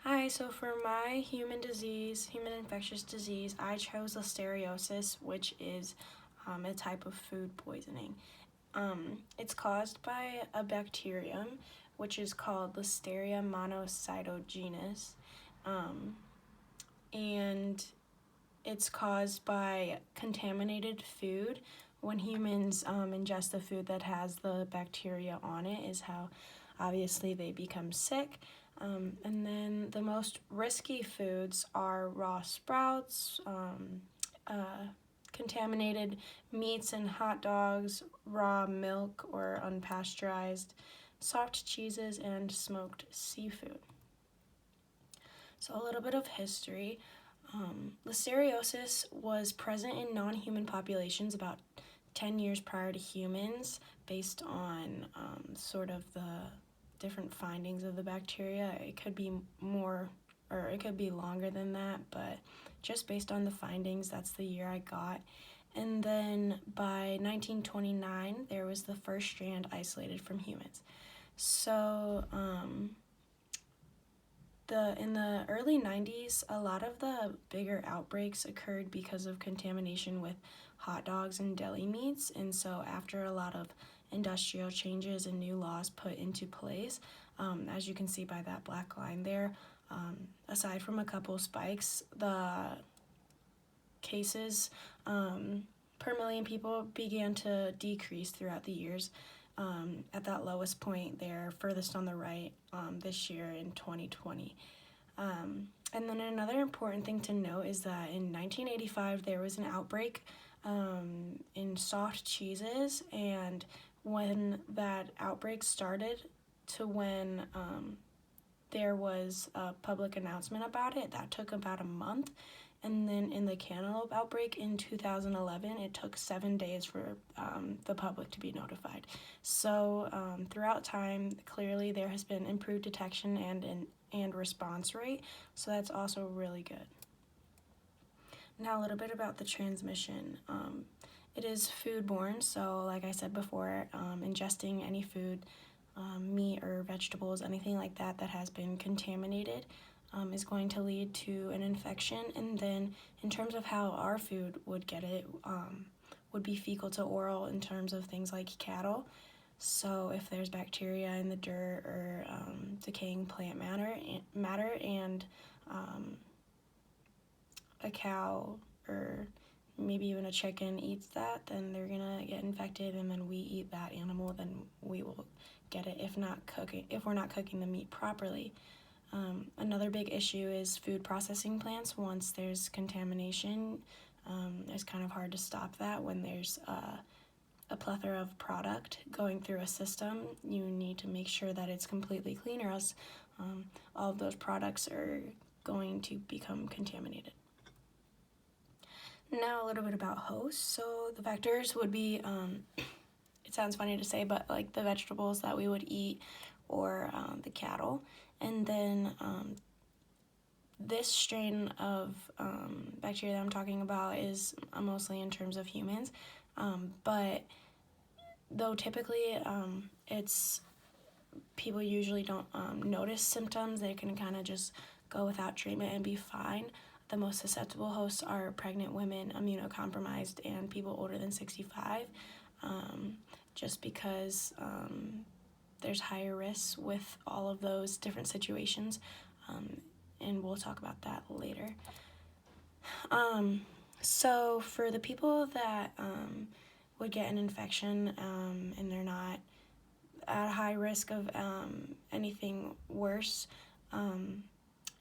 Hi, so for my human infectious disease, I chose listeriosis, which is a type of food poisoning. It's caused by a bacterium, which is called Listeria monocytogenes, and it's caused by contaminated food. When humans ingest the food that has the bacteria on it is how obviously they become sick. And then the most risky foods are raw sprouts, contaminated meats and hot dogs, raw milk or unpasteurized, soft cheeses, and smoked seafood. So a little bit of history. Listeriosis was present in non-human populations about 10 years prior to humans based on sort of the different findings of the bacteria. It could be more or it could be longer than that, but just based on the findings, that's the year I got. And then by 1929, there was the first strand isolated from humans. So in the early 90s, a lot of the bigger outbreaks occurred because of contamination with hot dogs and deli meats. And so after a lot of industrial changes and new laws put into place, as you can see by that black line there, aside from a couple spikes, the cases per million people began to decrease throughout the years. At that lowest point there, furthest on the right, this year in 2020. And then another important thing to note is that in 1985 there was an outbreak in soft cheeses, and when that outbreak started to when there was a public announcement about it, that took about a month. And then in the cantaloupe outbreak in 2011, it took 7 days for the public to be notified. So throughout time, clearly there has been improved detection and response rate, so that's also really good. Now a little bit about the transmission. It is foodborne, so like I said before, ingesting any food, meat or vegetables, anything like that that has been contaminated, is going to lead to an infection. And then in terms of how our food would get it, would be fecal to oral in terms of things like cattle. So if there's bacteria in the dirt or decaying plant matter and a cow or maybe even a chicken eats that, then they're gonna get infected, and then we eat that animal, then we will get it if we're not cooking the meat properly. Another big issue is food processing plants. Once there's contamination, it's kind of hard to stop that. When there's a plethora of product going through a system, you need to make sure that it's completely clean, or else all of those products are going to become contaminated. Now a little bit about hosts. So the vectors would be, it sounds funny to say, but like the vegetables that we would eat, or the cattle. And then this strain of bacteria that I'm talking about is mostly in terms of humans, but though typically it's people usually don't notice symptoms, they can kind of just go without treatment and be fine. The most susceptible hosts are pregnant women, immunocompromised, and people older than 65, just because there's higher risks with all of those different situations, and we'll talk about that later. So for the people that would get an infection and they're not at high risk of anything worse,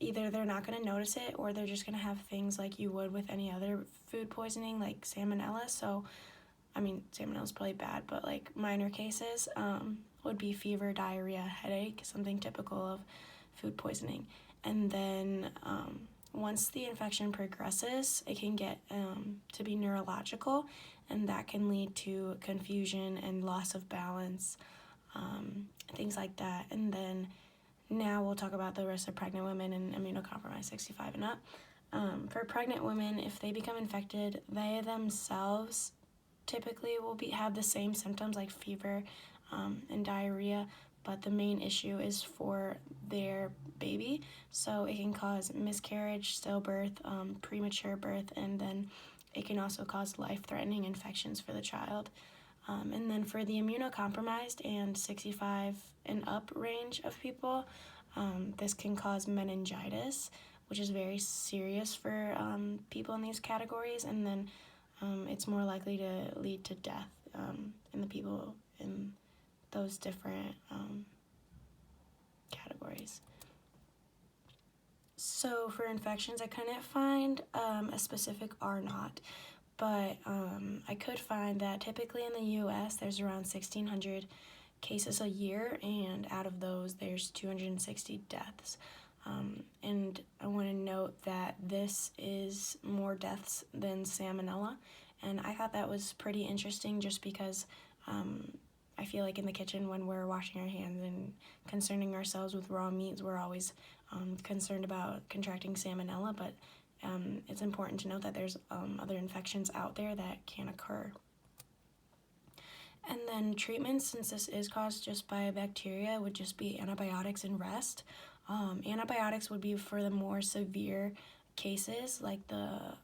either they're not going to notice it, or they're just going to have things like you would with any other food poisoning, like salmonella. So, salmonella's probably bad, but like minor cases would be fever, diarrhea, headache, something typical of food poisoning. And then once the infection progresses, it can get to be neurological, and that can lead to confusion and loss of balance, things like that. And then now we'll talk about the risk of pregnant women and immunocompromised 65 and up. For pregnant women, if they become infected, they themselves typically will have the same symptoms like fever and diarrhea, but the main issue is for their baby. So it can cause miscarriage, stillbirth, premature birth, and then it can also cause life-threatening infections for the child. And then for the immunocompromised and 65 and up range of people, this can cause meningitis, which is very serious for people in these categories, and then it's more likely to lead to death in the people in those different categories. So for infections, I couldn't find a specific R-naught, but I could find that typically in the U.S. there's around 1,600 cases a year, and out of those there's 260 deaths. And I want to note that this is more deaths than salmonella, and I thought that was pretty interesting just because I feel like in the kitchen when we're washing our hands and concerning ourselves with raw meats, we're always concerned about contracting salmonella, but it's important to note that there's other infections out there that can occur. And then treatment, since this is caused just by bacteria, would just be antibiotics and rest. Antibiotics would be for the more severe cases, like those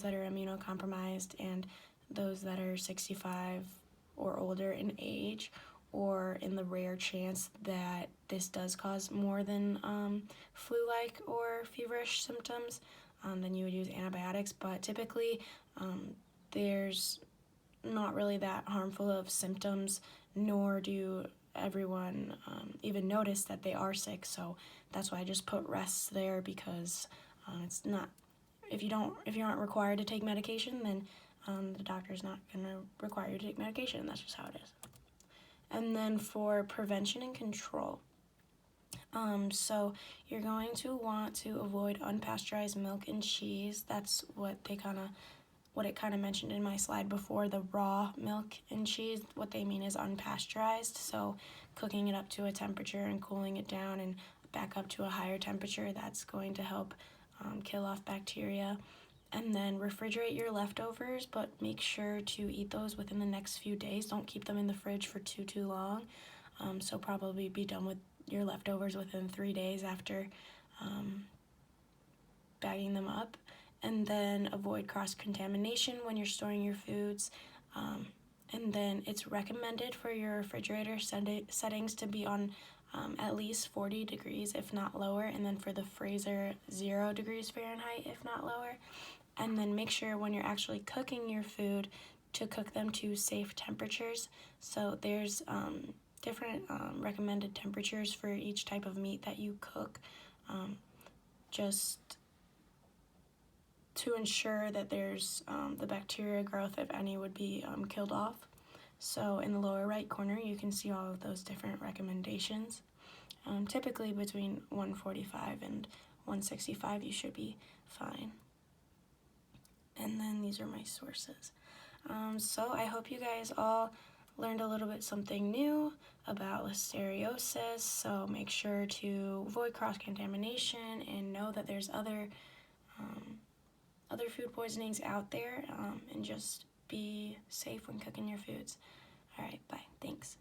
that are immunocompromised and those that are 65 or older in age, or in the rare chance that this does cause more than flu-like or feverish symptoms, then you would use antibiotics. But typically, there's not really that harmful of symptoms, nor do everyone even notice that they are sick. So that's why I just put rests there, because it's not, if you aren't required to take medication, then the doctor's not going to require you to take medication. That's just how it is. And then for prevention and control, so you're going to want to avoid unpasteurized milk and cheese. That's what it kind of mentioned in my slide before, the raw milk and cheese. What they mean is unpasteurized, so cooking it up to a temperature and cooling it down and back up to a higher temperature, that's going to help kill off bacteria. And then refrigerate your leftovers, but make sure to eat those within the next few days. Don't keep them in the fridge for too long. So probably be done with your leftovers within 3 days after bagging them up. And then avoid cross-contamination when you're storing your foods. And then it's recommended for your refrigerator settings to be on at least 40 degrees, if not lower. And then for the freezer, 0 degrees Fahrenheit, if not lower. And then make sure when you're actually cooking your food to cook them to safe temperatures. So there's different recommended temperatures for each type of meat that you cook, just to ensure that there's the bacteria growth, if any, would be killed off. So in the lower right corner, you can see all of those different recommendations. Typically between 145 and 165, you should be fine. And then these are my sources. So I hope you guys all learned a little bit something new about listeriosis. So make sure to avoid cross-contamination and know that there's other food poisonings out there, and just be safe when cooking your foods. All right, bye. Thanks.